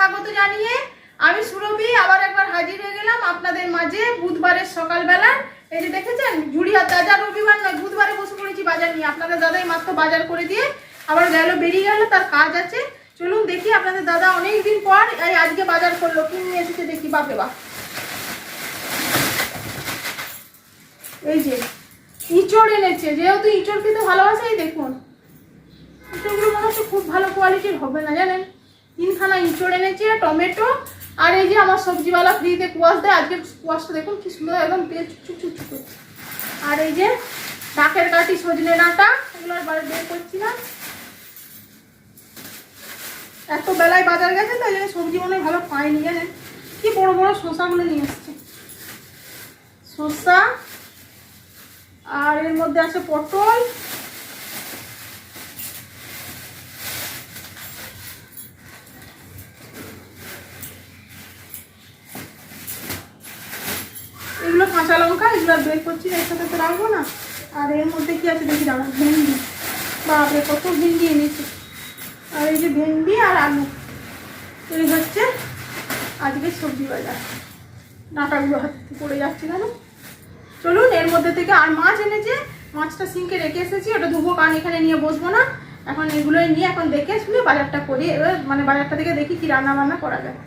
স্বাগত জানিয়ে আমি সুরভি আবার একবার হাজির হয়ে গেলাম আপনাদের মাঝে বুধবারের সকালবেলা। এই যে দেখেছেন ঝুড়িয়া দাদা, রবিবার নয় বুধবারে বসে পড়েছি বাজার নিয়ে। আপনাদের দাদাই মাত্র বাজার করে দিয়ে আবার বেরিয়ে গেল, তার কাজ আছে। চলুন দেখি আপনাদের দাদা অনেকদিন পর এই আজকে বাজার করলো, কি নিয়ে এসেছে দেখি। বাপে বাপ, এই যে ইঁচড় এনেছে, যেহেতু ইঁচড় খেতে ভালোবাসে। এই দেখুন ইঁচড়গুলো মনে হচ্ছে খুব ভালো কোয়ালিটির হবে না, জানেন। 3খানা ইঁচড় এনেছে, টমেটো, আর এই যে আমার সবজিওয়ালা ফ্রিতে কুয়াশ দেয়। আজকে কুয়াশটা দেখুন কি সুন্দর, একদম তেল চুক। আর এই যে ডাকের কাঠি, সজনে ডাঁটা, এগুলো আর বের করছি না। এত বেলায় বাজার গেছে তো এই জন্য সবজি মনে হয় ভালো পাইনি, জানেন। কি বড় বড় শসাগুলো নিয়ে এসছে, শসা, আর এর মধ্যে আছে পটল, এগুলো কাঁচা লঙ্কা, এগুলো বের করছি না, একসাথে তো রাখবো না। আর এর মধ্যে কি আছে দেখি দাঁড়া, ভেন্ডি, বাপরে কত ভেন্ডি এনেছে। আর এই যে ভেন্ডি আর আলু, এই হচ্ছে আজকে সবজি বাজার। ডাঁটাগুলো হাত থেকে পড়ে যাচ্ছে কেন। চলুন এর মধ্যে থেকে, আর মাছ এনেছে, মাছটা সিঙ্কে রেখে এসেছি, ওটা ধুবো, কারণ এখানে নিয়ে বসবো না। এখন এগুলোই নিয়ে এখন দেখে শুনে বাজারটা করি। এবার মানে বাজারটা থেকে দেখি কি রান্না বান্না করা যায়।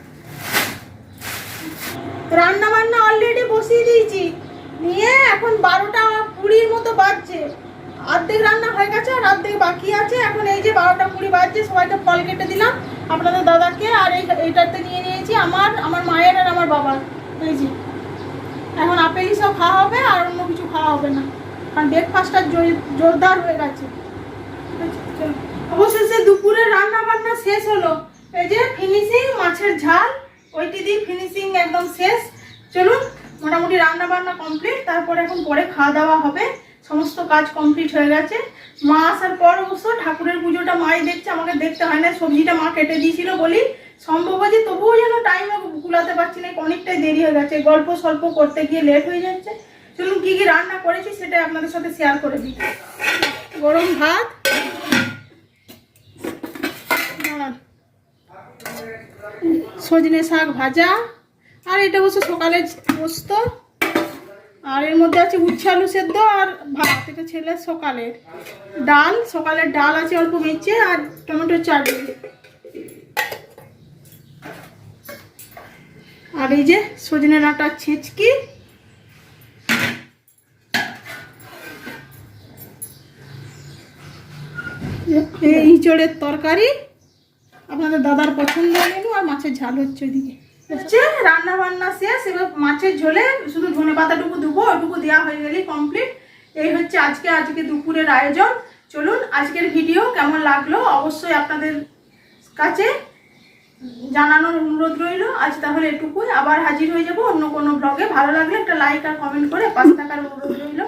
রান্না বান্না অলরেডি বসিয়ে দিয়েছি, নিয়ে এখন 12টা 20 মতো বাজছে। অর্ধেক রান্না হয়ে গেছে আর অর্ধেক বাকি আছে। এখন এই যে 12টা 20 বাজছে, সবাইকে ফল কেটে দিলাম, আপনাদের দাদাকে। আর এইটাতে নিয়ে নিয়েছি আমার মায়ের আর আমার বাবার। এই যে এখন আপেলই সব খাওয়া হবে, আর অন্য কিছু খাওয়া হবে না, কারণ ব্রেকফাস্টটা জোরদার হয়ে গেছে। অবশেষে দুপুরে রান্না বান্না শেষ হলো। এই যে ফিনিশিং, মাছের ঝাল, ওইটি দিয়ে ফিনিশিং একদম শেষ। চলুন মোটামুটি রান্না বান্না কমপ্লিট, তারপরে এখন পরে খাওয়া দাওয়া হবে। সমস্ত কাজ কমপ্লিট হয়ে গেছে। মা আসার পর অবশ্য ঠাকুরের পুজোটা মাই দেখছে, আমাকে দেখতে হয় না। সবজিটা মা কেটে দিয়েছিল বলি সম্ভব হয়েছে, তবুও যেন টাইমে গুলাতে পারছি না, অনেকটাই দেরি হয়ে গেছে। গল্প স্বল্প করতে গিয়ে লেট হয়ে যাচ্ছে। চলুন কি কি রান্না করেছি সেটাই আপনাদের সাথে শেয়ার করে দিই। গরম ভাত, সজনে শাক ভাজা, আর এটা অবশ্য সকালের পোস্ত, আর এর মধ্যে আছে উচ্ছে আলু সেদ্ধ আর ভাত। এটা ছেলের সকালের ডাল, সকালের ডাল আছে অল্প মেচে, আর টমেটো চাটনি। আর এই যে সজনে ডাঁটার ছেঁচকি, ইঁচড়ের তরকারি, আপনাদের দাদার পছন্দের মেনু, আর মাছের ঝাল হচ্ছে ওইদিকে। হচ্ছে রান্না বান্না শেষ। এবার মাছের ঝোলে শুধু ধনে পাতাটুকু দেবো, ওইটুকু দেওয়া হয়ে গেলেই কমপ্লিট। এই হচ্ছে আজকে দুপুরের আয়োজন। চলুন আজকের ভিডিও কেমন লাগলো অবশ্যই আপনাদের কাছে জানানোর অনুরোধ রইল। আজ তাহলে এটুকুই, আবার হাজির হয়ে যাব অন্য কোনো ব্লগে। ভালো লাগলে একটা লাইক আর কমেন্ট করে পাশে থাকার অনুরোধ রইল।